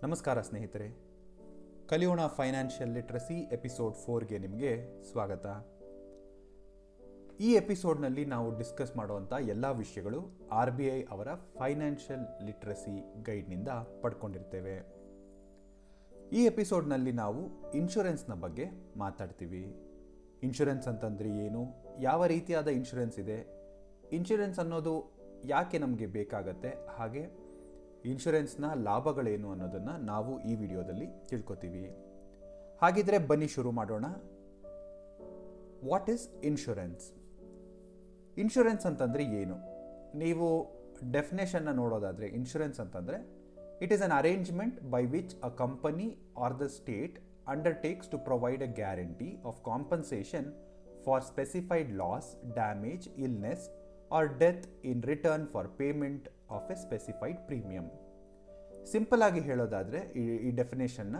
ನಮಸ್ಕಾರ ಸ್ನೇಹಿತರೆ, ಕಲಿಯೋಣ ಫೈನಾನ್ಷಿಯಲ್ ಲಿಟ್ರಸಿ ಎಪಿಸೋಡ್ 4ಗೆ ನಿಮಗೆ ಸ್ವಾಗತ. ಈ ಎಪಿಸೋಡ್ನಲ್ಲಿ ನಾವು ಡಿಸ್ಕಸ್ ಮಾಡುವಂಥ ಎಲ್ಲ ವಿಷಯಗಳು RBI ಅವರ ಫೈನಾನ್ಷಿಯಲ್ ಲಿಟ್ರಸಿ ಗೈಡ್ನಿಂದ ಪಡ್ಕೊಂಡಿರ್ತೇವೆ. ಈ ಎಪಿಸೋಡ್ನಲ್ಲಿ ನಾವು ಇನ್ಶೂರೆನ್ಸ್ನ ಬಗ್ಗೆ ಮಾತಾಡ್ತೀವಿ. ಇನ್ಶೂರೆನ್ಸ್ ಅಂತಂದರೆ ಏನು, ಯಾವ ರೀತಿಯಾದ ಇನ್ಶೂರೆನ್ಸ್ ಇದೆ, ಇನ್ಶೂರೆನ್ಸ್ ಅನ್ನೋದು ಯಾಕೆ ನಮಗೆ ಬೇಕಾಗತ್ತೆ, ಹಾಗೆ ಇನ್ಶೂರೆನ್ಸ್ನ ಲಾಭಗಳೇನು ಅನ್ನೋದನ್ನು ನಾವು ಈ ವಿಡಿಯೋದಲ್ಲಿ ತಿಳ್ಕೊತೀವಿ. ಹಾಗಿದ್ರೆ ಬನ್ನಿ ಶುರು ಮಾಡೋಣ. What is insurance? ಇನ್ಶೂರೆನ್ಸ್ ಅಂತಂದರೆ ಏನು? ನೀವು ಡೆಫಿನೇಷನ್ನ ನೋಡೋದಾದರೆ ಇನ್ಶೂರೆನ್ಸ್ ಅಂತಂದರೆ it is an arrangement by which a company or the state undertakes to provide a guarantee of compensation for specified loss, damage, illness or death in return for payment of a specified premium. Simple ಆಗಿ ಹೇಳೋದಾದರೆ ಈ ಡೆಫಿನೇಷನ್ನ,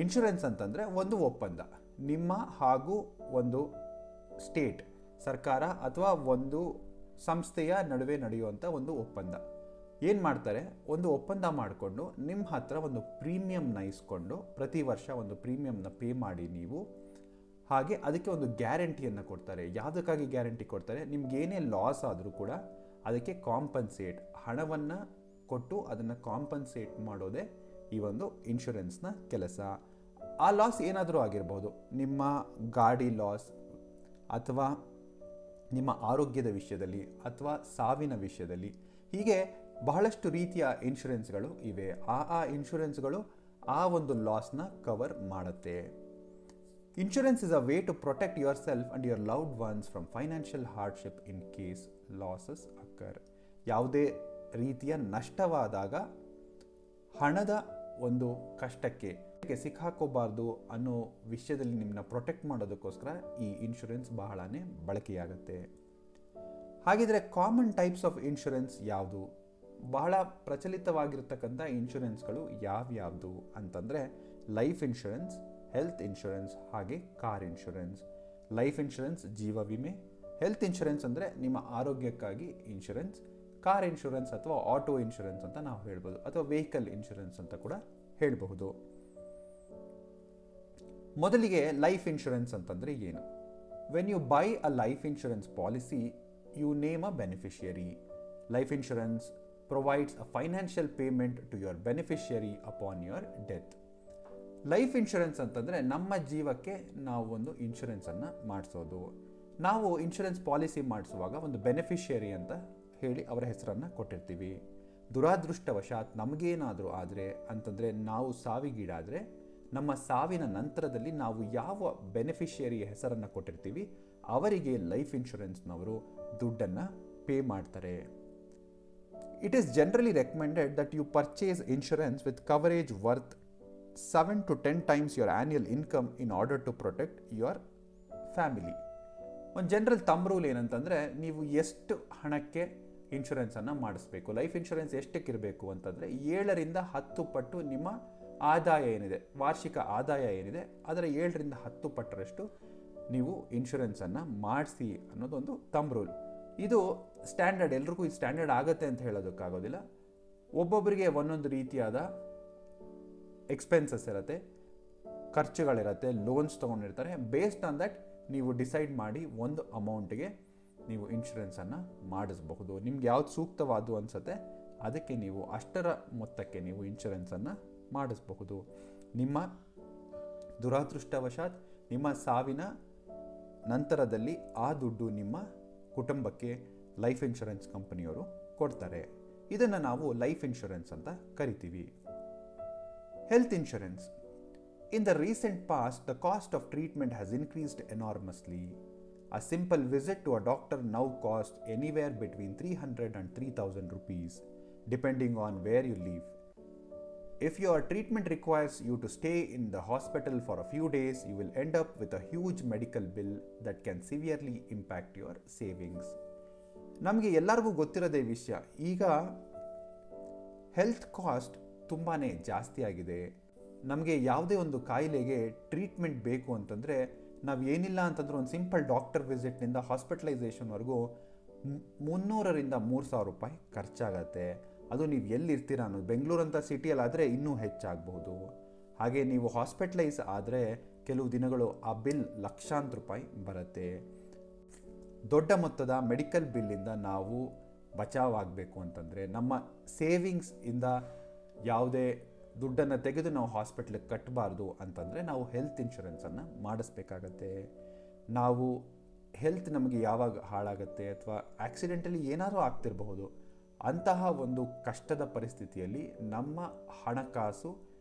insurance ಅಂತಂದರೆ ಒಂದು ಒಪ್ಪಂದ, ನಿಮ್ಮ ಹಾಗೂ ಒಂದು state ಸರ್ಕಾರ ಅಥವಾ ಒಂದು ಸಂಸ್ಥೆಯ ನಡುವೆ ನಡೆಯುವಂಥ ಒಂದು ಒಪ್ಪಂದ. ಏನು ಮಾಡ್ತಾರೆ, ಒಂದು ಒಪ್ಪಂದ ಮಾಡಿಕೊಂಡು ನಿಮ್ಮ ಹತ್ರ ಒಂದು ಪ್ರೀಮಿಯಂನ ಇಸ್ಕೊಂಡು ಪ್ರತಿ ವರ್ಷ ಒಂದು ಪ್ರೀಮಿಯಂನ ಪೇ ಮಾಡಿ ನೀವು, ಹಾಗೆ ಅದಕ್ಕೆ ಒಂದು ಗ್ಯಾರಂಟಿಯನ್ನು ಕೊಡ್ತಾರೆ. ಯಾವುದಕ್ಕಾಗಿ ಗ್ಯಾರಂಟಿ ಕೊಡ್ತಾರೆ? ನಿಮ್ಗೇನೇ ಲಾಸ್ ಆದರೂ ಕೂಡ ಅದಕ್ಕೆ ಕಾಂಪನ್ಸೇಟ್, ಹಣವನ್ನು ಕೊಟ್ಟು ಅದನ್ನು ಕಾಂಪನ್ಸೇಟ್ ಮಾಡೋದೇ ಈ ಒಂದು ಇನ್ಶೂರೆನ್ಸ್ನ ಕೆಲಸ. ಆ ಲಾಸ್ ಏನಾದರೂ ಆಗಿರ್ಬೋದು, ನಿಮ್ಮ ಗಾಡಿ ಲಾಸ್ ಅಥವಾ ನಿಮ್ಮ ಆರೋಗ್ಯದ ವಿಷಯದಲ್ಲಿ ಅಥವಾ ಸಾವಿನ ವಿಷಯದಲ್ಲಿ, ಹೀಗೆ ಬಹಳಷ್ಟು ರೀತಿಯ ಇನ್ಶೂರೆನ್ಸ್ಗಳು ಇವೆ. ಆ ಇನ್ಶೂರೆನ್ಸ್ಗಳು ಆ ಒಂದು ಲಾಸ್ನ ಕವರ್ ಮಾಡುತ್ತೆ. Insurance is a way to protect yourself and your loved ones from financial hardship in case losses occur. ಯಾವುದೇ ರೀತಿಯ ನಷ್ಟವಾದಾಗ ಹಣದ ಒಂದು ಕಷ್ಟಕ್ಕೆ ಸಿಕ್ಕಾಕೋಬಾರ್ದು ಅನ್ನೋ ವಿಷಯದಲ್ಲಿ ನಿಮ್ಮನ್ನ ಪ್ರೊಟೆಕ್ಟ್ ಮಾಡೋದಕ್ಕೋಸ್ಕರ ಈ ಇನ್ಶೂರೆನ್ಸ್ ಬಹಳನೇ ಬಳಕೆಯಾಗುತ್ತೆ. ಹಾಗಿದ್ರೆ ಕಾಮನ್ ಟೈಪ್ಸ್ ಆಫ್ ಇನ್ಶೂರೆನ್ಸ್ ಯಾವುದು? ಬಹಳ ಪ್ರಚಲಿತವಾಗಿರ್ತಕ್ಕಂಥ ಇನ್ಶೂರೆನ್ಸ್ಗಳು ಯಾವ್ಯಾವುದು ಅಂತಂದರೆ ಲೈಫ್ ಇನ್ಶೂರೆನ್ಸ್, ಹೆಲ್ತ್ ಇನ್ಶೂರೆನ್ಸ್, ಹಾಗೆ ಕಾರ್ ಇನ್ಶೂರೆನ್ಸ್. ಲೈಫ್ ಇನ್ಶೂರೆನ್ಸ್ ಜೀವ ವಿಮೆ, ಹೆಲ್ತ್ ಇನ್ಶೂರೆನ್ಸ್ ಅಂದರೆ ನಿಮ್ಮ ಆರೋಗ್ಯಕ್ಕಾಗಿ ಇನ್ಶೂರೆನ್ಸ್, ಕಾರ್ ಇನ್ಶೂರೆನ್ಸ್ ಅಥವಾ ಆಟೋ ಇನ್ಶೂರೆನ್ಸ್ ಅಂತ ನಾವು ಹೇಳ್ಬೋದು, ಅಥವಾ ವೆಹಿಕಲ್ ಇನ್ಶೂರೆನ್ಸ್ ಅಂತ ಕೂಡ ಹೇಳಬಹುದು. ಮೊದಲಿಗೆ ಲೈಫ್ ಇನ್ಶೂರೆನ್ಸ್ ಅಂತಂದರೆ ಏನು? When you buy a life insurance policy, you name a beneficiary. Life insurance provides a financial payment to your beneficiary upon your death. Life insurance ಅಂತಂದರೆ ನಮ್ಮ ಜೀವಕ್ಕೆ ನಾವು ಒಂದು ಇನ್ಶೂರೆನ್ಸನ್ನು ಮಾಡಿಸೋದು. ನಾವು ಇನ್ಶೂರೆನ್ಸ್ ಪಾಲಿಸಿ ಮಾಡಿಸುವಾಗ ಒಂದು ಬೆನಿಫಿಷಿಯರಿ ಅಂತ ಹೇಳಿ ಅವರ ಹೆಸರನ್ನು ಕೊಟ್ಟಿರ್ತೀವಿ. ದುರಾದೃಷ್ಟವಶಾತ್ ನಮಗೇನಾದರೂ ಆದರೆ ಅಂತಂದರೆ, ನಾವು ಸಾವಿಗೀಡಾದರೆ, ನಮ್ಮ ಸಾವಿನ ನಂತರದಲ್ಲಿ ನಾವು ಯಾವ ಬೆನಿಫಿಷಿಯರಿಯ ಹೆಸರನ್ನು ಕೊಟ್ಟಿರ್ತೀವಿ ಅವರಿಗೆ ಲೈಫ್ ಇನ್ಶೂರೆನ್ಸ್ನವರು ದುಡ್ಡನ್ನು ಪೇ ಮಾಡ್ತಾರೆ. It is generally recommended that you purchase insurance with coverage worth 7 to 10 times your annual income in order to protect your family. ಒಂದು ಜನರಲ್ ತಮ್ ರೂಲ್ ಏನಂತಂದರೆ, ನೀವು ಎಷ್ಟು ಹಣಕ್ಕೆ ಇನ್ಶೂರೆನ್ಸನ್ನು ಮಾಡಿಸ್ಬೇಕು, ಲೈಫ್ ಇನ್ಶೂರೆನ್ಸ್ ಎಷ್ಟಕ್ಕೆ ಇರಬೇಕು ಅಂತಂದರೆ 7ರಿಂದ 10 ಪಟ್ಟು ನಿಮ್ಮ ಆದಾಯ ಏನಿದೆ, ವಾರ್ಷಿಕ ಆದಾಯ ಏನಿದೆ ಅದರ 7ರಿಂದ 10 ಪಟ್ಟರಷ್ಟು ನೀವು ಇನ್ಶೂರೆನ್ಸನ್ನು ಮಾಡಿಸಿ ಅನ್ನೋದೊಂದು ತಮ್ ರೂಲ್. ಇದು ಸ್ಟ್ಯಾಂಡರ್ಡ್, ಎಲ್ರಿಗೂ ಈ ಸ್ಟ್ಯಾಂಡರ್ಡ್ ಆಗುತ್ತೆ ಅಂತ ಹೇಳೋದಕ್ಕಾಗೋದಿಲ್ಲ. ಒಬ್ಬೊಬ್ಬರಿಗೆ ಒಂದೊಂದು ರೀತಿಯಾದ ಎಕ್ಸ್ಪೆನ್ಸಸ್ ಇರುತ್ತೆ, ಖರ್ಚುಗಳಿರುತ್ತೆ, ಲೋನ್ಸ್ ತೊಗೊಂಡಿರ್ತಾರೆ. ಬೇಸ್ಡ್ ಆನ್ ದಟ್ ನೀವು ಡಿಸೈಡ್ ಮಾಡಿ ಒಂದು ಅಮೌಂಟ್ಗೆ ನೀವು ಇನ್ಶೂರೆನ್ಸನ್ನು ಮಾಡಿಸಬಹುದು. ನಿಮ್ಗೆ ಯಾವ್ದು ಸೂಕ್ತವಾದ್ದು ಅನಿಸುತ್ತೆ ಅದಕ್ಕೆ ನೀವು ಅಷ್ಟರ ಮೊತ್ತಕ್ಕೆ ನೀವು ಇನ್ಶೂರೆನ್ಸನ್ನು ಮಾಡಿಸಬಹುದು. ನಿಮ್ಮ ದುರಾದೃಷ್ಟವಶಾತ್ ನಿಮ್ಮ ಸಾವಿನ ನಂತರದಲ್ಲಿ ಆ ದುಡ್ಡು ನಿಮ್ಮ ಕುಟುಂಬಕ್ಕೆ ಲೈಫ್ ಇನ್ಶೂರೆನ್ಸ್ ಕಂಪನಿಯವರು ಕೊಡ್ತಾರೆ. ಇದನ್ನು ನಾವು ಲೈಫ್ ಇನ್ಶೂರೆನ್ಸ್ ಅಂತ ಕರಿತೀವಿ. Health insurance. In the recent past, the cost of treatment has increased enormously. A simple visit to a doctor now costs anywhere between 300 and 3,000 rupees, depending on where you live. If your treatment requires you to stay in the hospital for a few days, you will end up with a huge medical bill that can severely impact your savings. ನಮಗೆ ಎಲ್ಲರಿಗೂ ಗೊತ್ತಿರೋದೇ ವಿಷಯ, ಈಗ health cost ತುಂಬಾ ಜಾಸ್ತಿ ಆಗಿದೆ. ನಮಗೆ ಯಾವುದೇ ಒಂದು ಕಾಯಿಲೆಗೆ ಟ್ರೀಟ್ಮೆಂಟ್ ಬೇಕು ಅಂತಂದರೆ ನಾವು ಏನಿಲ್ಲ ಅಂತಂದ್ರೆ ಒಂದು ಸಿಂಪಲ್ ಡಾಕ್ಟರ್ ವಿಸಿಟ್ನಿಂದ ಹಾಸ್ಪಿಟಲೈಸೇಷನ್ವರೆಗೂ 300ರಿಂದ 3,000 ರೂಪಾಯಿ ಖರ್ಚಾಗತ್ತೆ. ಅದು ನೀವು ಎಲ್ಲಿರ್ತೀರ ಅನ್ನೋದು. ಬೆಂಗಳೂರಂಥ ಸಿಟಿಯಲ್ಲಿ ಆದರೆ ಇನ್ನೂ ಹೆಚ್ಚಾಗಬಹುದು. ಹಾಗೆ ನೀವು ಹಾಸ್ಪಿಟಲೈಸ್ ಆದರೆ ಕೆಲವು ದಿನಗಳು ಆ ಬಿಲ್ ಲಕ್ಷಾಂತರ ರೂಪಾಯಿ ಬರುತ್ತೆ. ದೊಡ್ಡ ಮೊತ್ತದ ಮೆಡಿಕಲ್ ಬಿಲ್ಲಿಂದ ನಾವು ಬಚಾವಾಗಬೇಕು ಅಂತಂದರೆ, ನಮ್ಮ ಸೇವಿಂಗ್ಸ್ ಇಂದ ಯಾವುದೇ ದುಡ್ಡನ್ನು ತೆಗೆದು ನಾವು ಹಾಸ್ಪಿಟ್ಲಿಗೆ ಕಟ್ಟಬಾರ್ದು ಅಂತಂದರೆ ನಾವು ಹೆಲ್ತ್ ಇನ್ಶೂರೆನ್ಸನ್ನು ಮಾಡಿಸ್ಬೇಕಾಗತ್ತೆ. ನಾವು ಹೆಲ್ತ್ ನಮಗೆ ಯಾವಾಗ ಹಾಳಾಗುತ್ತೆ ಅಥವಾ ಆಕ್ಸಿಡೆಂಟಲಿ ಏನಾದರೂ ಆಗ್ತಿರಬಹುದು, ಅಂತಹ ಒಂದು ಕಷ್ಟದ ಪರಿಸ್ಥಿತಿಯಲ್ಲಿ ನಮ್ಮ ಹಣಕಾಸು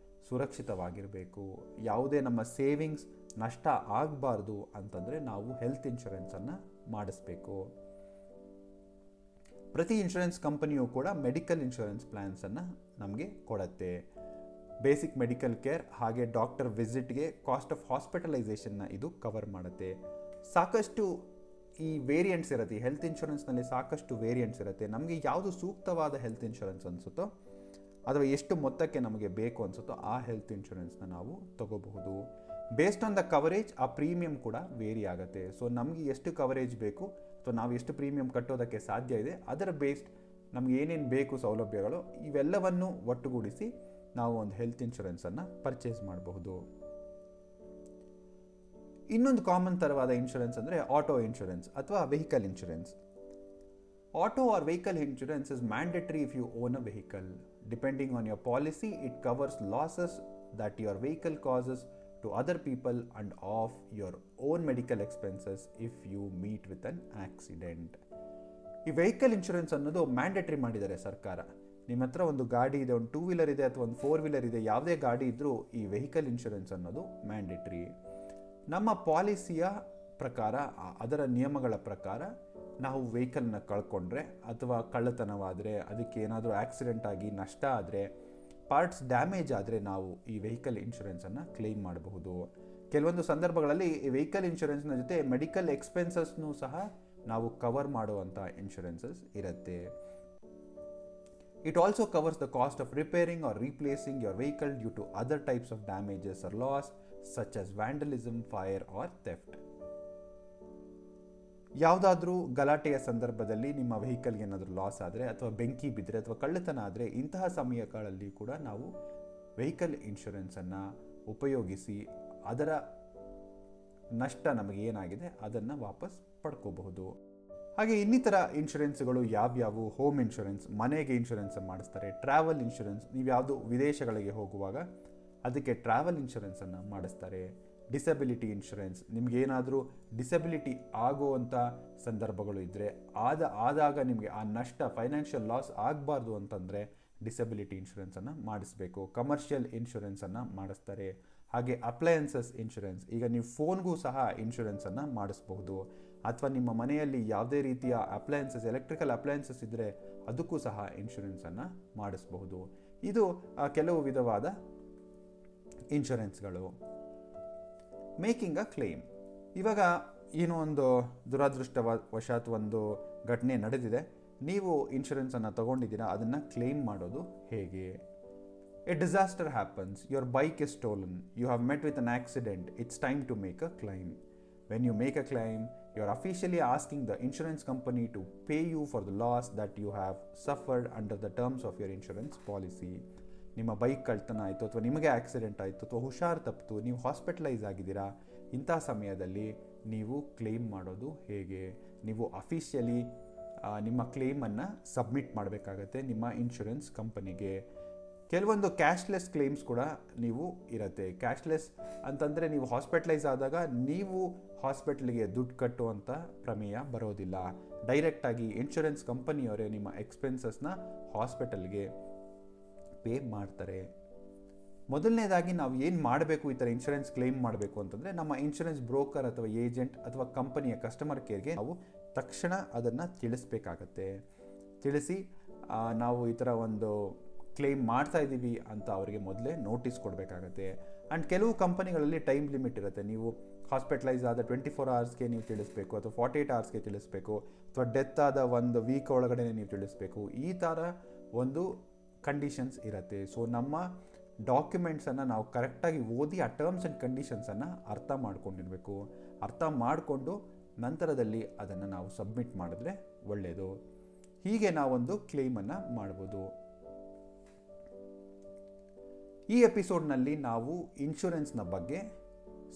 ಸುರಕ್ಷಿತವಾಗಿರಬೇಕು, ಯಾವುದೇ ನಮ್ಮ ಸೇವಿಂಗ್ಸ್ ನಷ್ಟ ಆಗಬಾರ್ದು ಅಂತಂದರೆ ನಾವು ಹೆಲ್ತ್ ಇನ್ಶೂರೆನ್ಸನ್ನು ಮಾಡಿಸ್ಬೇಕು. ಪ್ರತಿ ಇನ್ಶೂರೆನ್ಸ್ ಕಂಪನಿಯು ಕೂಡ ಮೆಡಿಕಲ್ ಇನ್ಶೂರೆನ್ಸ್ ಪ್ಲ್ಯಾನ್ಸನ್ನು ನಮಗೆ ಕೊಡುತ್ತೆ. ಬೇಸಿಕ್ ಮೆಡಿಕಲ್ ಕೇರ್ ಹಾಗೆ ಡಾಕ್ಟರ್ ವಿಸಿಟ್ಗೆ ಕಾಸ್ಟ್ ಆಫ್ ಹಾಸ್ಪಿಟಲೈಸೇಷನ್ನ ಇದು ಕವರ್ ಮಾಡುತ್ತೆ. ಸಾಕಷ್ಟು ಈ ವೇರಿಯಂಟ್ಸ್ ಇರುತ್ತೆ, ಹೆಲ್ತ್ ಇನ್ಶೂರೆನ್ಸ್ನಲ್ಲಿ ಸಾಕಷ್ಟು ವೇರಿಯಂಟ್ಸ್ ಇರುತ್ತೆ. ನಮಗೆ ಯಾವುದು ಸೂಕ್ತವಾದ ಹೆಲ್ತ್ ಇನ್ಶೂರೆನ್ಸ್ ಅನಿಸುತ್ತೋ ಅಥವಾ ಎಷ್ಟು ಮೊತ್ತಕ್ಕೆ ನಮಗೆ ಬೇಕು ಅನಿಸುತ್ತೋ ಆ ಹೆಲ್ತ್ ಇನ್ಶೂರೆನ್ಸ್ನ ನಾವು ತಗೋಬಹುದು. ಬೇಸ್ಡ್ ಆನ್ ದ ಕವರೇಜ್ ಆ ಪ್ರೀಮಿಯಂ ಕೂಡ ವೇರಿ ಆಗುತ್ತೆ. ಸೊ ನಮಗೆ ಎಷ್ಟು ಕವರೇಜ್ ಬೇಕು ಅಥವಾ ನಾವು ಎಷ್ಟು ಪ್ರೀಮಿಯಂ ಕಟ್ಟೋದಕ್ಕೆ ಸಾಧ್ಯ ಇದೆ ಅದರ ಬೇಸ್ಡ್ ನಮ್ಗೆ ಏನೇನು ಬೇಕು ಸೌಲಭ್ಯಗಳು ಇವೆಲ್ಲವನ್ನು ಒಟ್ಟುಗೂಡಿಸಿ ನಾವು ಒಂದು ಹೆಲ್ತ್ ಇನ್ಶೂರೆನ್ಸನ್ನು ಪರ್ಚೇಸ್ ಮಾಡಬಹುದು. ಇನ್ನೊಂದು ಕಾಮನ್ ಥರವಾದ ಇನ್ಶೂರೆನ್ಸ್ ಅಂದರೆ ಆಟೋ ಇನ್ಶೂರೆನ್ಸ್ ಅಥವಾ vehicle insurance. Auto or vehicle insurance is mandatory if you own a vehicle. Depending on your policy, it covers losses that your vehicle causes to other people and of your own medical expenses if you meet with an accident. ಈ vehicle insurance ಅನ್ನೋದು mandatory ಮಾಡಿದ್ದಾರೆ ಸರ್ಕಾರ. ನಿಮ್ಮ ಹತ್ರ ಒಂದು ಗಾಡಿ ಇದೆ, ಒಂದು 2 ವೀಲರ್ ಇದೆ ಅಥವಾ ಒಂದು 4 ವೀಲರ್ ಇದೆ, ಯಾವುದೇ ಗಾಡಿ ಇದ್ದರೂ ಈ ವೆಹಿಕಲ್ ಇನ್ಶೂರೆನ್ಸ್ ಅನ್ನೋದು ಮ್ಯಾಂಡೇಟ್ರಿ. ನಮ್ಮ ಪಾಲಿಸಿಯ ಪ್ರಕಾರ, ಅದರ ನಿಯಮಗಳ ಪ್ರಕಾರ ನಾವು ವೆಹಿಕಲ್ನ ಕಳ್ಕೊಂಡ್ರೆ ಅಥವಾ ಕಳ್ಳತನವಾದರೆ, ಅದಕ್ಕೆ ಏನಾದರೂ ಆಕ್ಸಿಡೆಂಟ್ ಆಗಿ ನಷ್ಟ ಆದರೆ, ಪಾರ್ಟ್ಸ್ ಡ್ಯಾಮೇಜ್ ಆದರೆ ನಾವು ಈ ವೆಹಿಕಲ್ ಇನ್ಶೂರೆನ್ಸನ್ನು ಕ್ಲೇಮ್ ಮಾಡಬಹುದು. ಕೆಲವೊಂದು ಸಂದರ್ಭಗಳಲ್ಲಿ ಈ ವೆಹಿಕಲ್ ಇನ್ಶೂರೆನ್ಸ್ನ ಜೊತೆ ಮೆಡಿಕಲ್ ಎಕ್ಸ್ಪೆನ್ಸಸ್ನೂ ಸಹ ನಾವು ಕವರ್ ಮಾಡುವಂಥ ಇನ್ಶೂರೆನ್ಸಸ್ ಇರುತ್ತೆ. It also covers the cost of repairing or replacing your vehicle due to other types of damages or loss such as vandalism, fire or theft. ಯಾವುದಾದ್ರೂ ಗಲಾಟೆಯ ಸಂದರ್ಭದಲ್ಲಿ ನಿಮ್ಮ ವೆಹಿಕಲ್ಗೆ ಏನಾದರೂ ಲಾಸ್ ಆದರೆ ಅಥವಾ ಬೆಂಕಿ ಬಿದ್ದರೆ ಅಥವಾ ಕಳ್ಳತನ ಆದರೆ ಇಂತಹ ಸಮಯಗಳಲ್ಲಿ ಕೂಡ ನಾವು ವೆಹಿಕಲ್ ಇನ್ಶೂರೆನ್ಸನ್ನು ಉಪಯೋಗಿಸಿ ಅದರ ನಷ್ಟ ನಮಗೆ ಏನಾಗಿದೆ ಅದನ್ನು ವಾಪಸ್ ಪಡ್ಕೋಬಹುದು. ಹಾಗೆ ಇನ್ನಿತರ ಇನ್ಶೂರೆನ್ಸ್ಗಳು ಯಾವ್ಯಾವು? ಹೋಮ್ ಇನ್ಶೂರೆನ್ಸ್, ಮನೆಗೆ ಇನ್ಶೂರೆನ್ಸ್ ಮಾಡಿಸ್ತಾರೆ. ಟ್ರಾವೆಲ್ ಇನ್ಶೂರೆನ್ಸ್, ನೀವು ಯಾವುದು ವಿದೇಶಗಳಿಗೆ ಹೋಗುವಾಗ ಅದಕ್ಕೆ ಟ್ರಾವೆಲ್ ಇನ್ಶೂರೆನ್ಸನ್ನು ಮಾಡಿಸ್ತಾರೆ. ಡಿಸಬಿಲಿಟಿ ಇನ್ಶೂರೆನ್ಸ್, ನಿಮಗೇನಾದರೂ ಡಿಸಬಿಲಿಟಿ ಆಗುವಂಥ ಸಂದರ್ಭಗಳು ಇದ್ದರೆ ಆದಾಗ ನಿಮಗೆ ಆ ನಷ್ಟ ಫೈನಾನ್ಷಿಯಲ್ ಲಾಸ್ ಆಗಬಾರ್ದು ಅಂತಂದರೆ ಡಿಸಬಿಲಿಟಿ ಇನ್ಶೂರೆನ್ಸನ್ನು ಮಾಡಿಸ್ಬೇಕು. ಕಮರ್ಷಿಯಲ್ ಇನ್ಶೂರೆನ್ಸನ್ನು ಮಾಡಿಸ್ತಾರೆ. ಹಾಗೆ ಅಪ್ಲಯನ್ಸಸ್ ಇನ್ಶೂರೆನ್ಸ್, ಈಗ ನೀವು ಫೋನ್ಗೂ ಸಹ ಇನ್ಶೂರೆನ್ಸನ್ನು ಮಾಡಿಸ್ಬಹುದು. ಅಥವಾ ನಿಮ್ಮ ಮನೆಯಲ್ಲಿ ಯಾವುದೇ ರೀತಿಯ ಅಪ್ಲಯನ್ಸಸ್, ಎಲೆಕ್ಟ್ರಿಕಲ್ ಅಪ್ಲಯನ್ಸಸ್ ಇದ್ದರೆ ಅದಕ್ಕೂ ಸಹ ಇನ್ಶೂರೆನ್ಸನ್ನು ಮಾಡಿಸಬಹುದು. ಇದು ಕೆಲವು ವಿಧವಾದ ಇನ್ಶೂರೆನ್ಸ್ಗಳು. ಮೇಕಿಂಗ್ ಅ ಕ್ಲೇಮ್, ಇವಾಗ ಏನೋ ಒಂದು ದುರದೃಷ್ಟವಶಾತ್ ಒಂದು ಘಟನೆ ನಡೆದಿದೆ, ನೀವು ಇನ್ಶೂರೆನ್ಸನ್ನು ತಗೊಂಡಿದ್ದೀರಾ, ಅದನ್ನು ಕ್ಲೇಮ್ ಮಾಡೋದು ಹೇಗೆ? A disaster happens, your bike is stolen, you have met with an accident, it's time to make a claim. When you make a claim, you are officially asking the insurance company to pay you for the loss that you have suffered under the terms of your insurance policy. ನಿಮ್ಮ bike ಕಳ್ತನ ಆಯಿತು ಅಥವಾ ನಿಮಗೆ accident ಆಯಿತು ಅಥವಾ ಹುಷಾರು ತಪ್ಪಿತು, ನೀವು hospitalise ಆಗಿದ್ದೀರಾ, ಇಂಥ ಸಮಯದಲ್ಲಿ ನೀವು ಕ್ಲೇಮ್ ಮಾಡೋದು ಹೇಗೆ? ನೀವು ಅಫಿಷಿಯಲಿ ನಿಮ್ಮ ಕ್ಲೇಮನ್ನು ಸಬ್ಮಿಟ್ ಮಾಡಬೇಕಾಗತ್ತೆ ನಿಮ್ಮ ಇನ್ಶೂರೆನ್ಸ್ ಕಂಪನಿಗೆ. ಕೆಲವೊಂದು ಕ್ಯಾಶ್ಲೆಸ್ ಕ್ಲೇಮ್ಸ್ ಕೂಡ ನೀವು ಇರುತ್ತೆ. ಕ್ಯಾಶ್ಲೆಸ್ ಅಂತಂದರೆ ನೀವು ಹಾಸ್ಪಿಟಲೈಸ್ ಆದಾಗ ನೀವು ಹಾಸ್ಪಿಟ್ಲಿಗೆ ದುಡ್ಡು ಕಟ್ಟುವಂಥ ಪ್ರಮೇಯ ಬರೋದಿಲ್ಲ. ಡೈರೆಕ್ಟಾಗಿ ಇನ್ಶೂರೆನ್ಸ್ ಕಂಪನಿಯವರೇ ನಿಮ್ಮ ಎಕ್ಸ್ಪೆನ್ಸಸ್ನ ಹಾಸ್ಪಿಟಲ್ಗೆ ಪೇ ಮಾಡ್ತಾರೆ. ಮೊದಲನೇದಾಗಿ ನಾವು ಏನು ಮಾಡಬೇಕು ಈ ಥರ ಇನ್ಶೂರೆನ್ಸ್ ಕ್ಲೇಮ್ ಮಾಡಬೇಕು ಅಂತಂದರೆ, ನಮ್ಮ ಇನ್ಶೂರೆನ್ಸ್ ಬ್ರೋಕರ್ ಅಥವಾ ಏಜೆಂಟ್ ಅಥವಾ ಕಂಪನಿಯ ಕಸ್ಟಮರ್ ಕೇರ್ಗೆ ನಾವು ತಕ್ಷಣ ಅದನ್ನು ತಿಳಿಸ್ಬೇಕಾಗತ್ತೆ. ತಿಳಿಸಿ ನಾವು ಈ ಥರ ಒಂದು ಕ್ಲೇಮ್ ಮಾಡ್ತಾ ಇದ್ದೀವಿ ಅಂತ ಅವರಿಗೆ ಮೊದಲೇ ನೋಟಿಸ್ ಕೊಡಬೇಕಾಗತ್ತೆ. ಆ್ಯಂಡ್ ಕೆಲವು ಕಂಪನಿಗಳಲ್ಲಿ ಟೈಮ್ ಲಿಮಿಟ್ ಇರುತ್ತೆ. ನೀವು ಹಾಸ್ಪಿಟಲೈಸ್ ಆದ 24 ಅವರ್ಸ್ಗೆ ನೀವು ತಿಳಿಸ್ಬೇಕು ಅಥವಾ 48 ಅವರ್ಸ್ಗೆ ತಿಳಿಸ್ಬೇಕು ಅಥವಾ ಡೆತ್ ಆದ 1 ವೀಕ್ ಒಳಗಡೆ ನೀವು ತಿಳಿಸ್ಬೇಕು. ಈ ಥರ ಒಂದು ಕಂಡೀಷನ್ಸ್ ಇರುತ್ತೆ. ಸೊ ನಮ್ಮ ಡಾಕ್ಯುಮೆಂಟ್ಸನ್ನು ನಾವು ಕರೆಕ್ಟಾಗಿ ಓದಿ ಆ ಟರ್ಮ್ಸ್ ಆ್ಯಂಡ್ ಕಂಡೀಷನ್ಸನ್ನು ಅರ್ಥ ಮಾಡ್ಕೊಂಡಿರಬೇಕು. ಅರ್ಥ ಮಾಡಿಕೊಂಡು ನಂತರದಲ್ಲಿ ಅದನ್ನು ನಾವು ಸಬ್ಮಿಟ್ ಮಾಡಿದ್ರೆ ಒಳ್ಳೆಯದು. ಹೀಗೆ ನಾವೊಂದು ಕ್ಲೇಮನ್ನು ಮಾಡ್ಬೋದು. ಈ ಎಪಿಸೋಡ್ನಲ್ಲಿ ನಾವು ಇನ್ಶೂರೆನ್ಸ್ನ ಬಗ್ಗೆ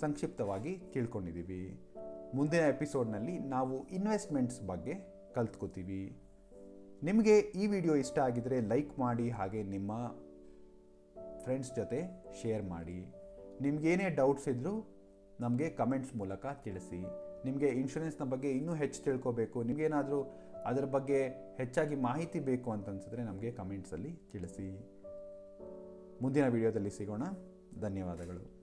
ಸಂಕ್ಷಿಪ್ತವಾಗಿ ತಿಳ್ಕೊಂಡಿದ್ದೀವಿ. ಮುಂದಿನ ಎಪಿಸೋಡ್ನಲ್ಲಿ ನಾವು ಇನ್ವೆಸ್ಟ್ಮೆಂಟ್ಸ್ ಬಗ್ಗೆ ಕಲ್ತ್ಕೋತೀವಿ. ನಿಮಗೆ ಈ ವಿಡಿಯೋ ಇಷ್ಟ ಆಗಿದರೆ ಲೈಕ್ ಮಾಡಿ, ಹಾಗೆ ನಿಮ್ಮ ಫ್ರೆಂಡ್ಸ್ ಜೊತೆ ಶೇರ್ ಮಾಡಿ. ನಿಮಗೇನೇ ಡೌಟ್ಸ್ ಇದ್ದರೂ ನಮಗೆ ಕಮೆಂಟ್ಸ್ ಮೂಲಕ ತಿಳಿಸಿ. ನಿಮಗೆ ಇನ್ಶೂರೆನ್ಸ್ನ ಬಗ್ಗೆ ಇನ್ನೂ ಹೆಚ್ಚು ತಿಳ್ಕೋಬೇಕು, ನಿಮಗೇನಾದರೂ ಅದರ ಬಗ್ಗೆ ಹೆಚ್ಚಾಗಿ ಮಾಹಿತಿ ಬೇಕು ಅಂತ ಅನಿಸಿದ್ರೆ ನಮಗೆ ಕಮೆಂಟ್ಸಲ್ಲಿ ತಿಳಿಸಿ. ಮುಂದಿನ ವಿಡಿಯೋದಲ್ಲಿ ಸಿಗೋಣ. ಧನ್ಯವಾದಗಳು.